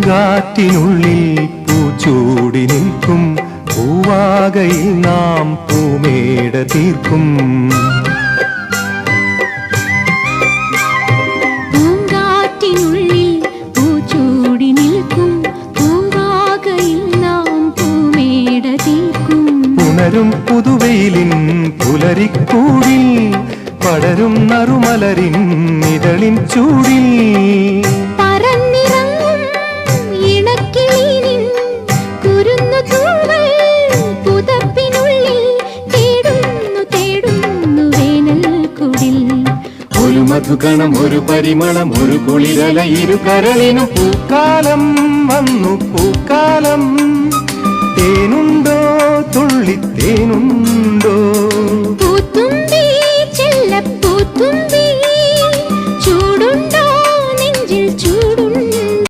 പൂങ്കാറ്റിനുള്ളിൽ പൂച്ചൂടി നിൽക്കും പൂവാകയിൽ നാം പൂമേട തീർക്കും. പൂങ്കാറ്റിനുള്ളിൽ പൂച്ചൂടി നിൽക്കും പൂവാകയിൽ നാം പൂമേട തീർക്കും. പുണരും പുതുവെയിലിൻ പുലരിക്കൂടിൽ പടരും നറുമലരിൻ ഇതളിൻ ചൂടിൽ ഒരു മധുകണം ഒരു പരിമളം ഒരു കുളിരല ഇരു കരളിനും പൂക്കാലം വന്നു പൂക്കാലം. തേനുണ്ടോ തുള്ളിത്തേനുണ്ടോ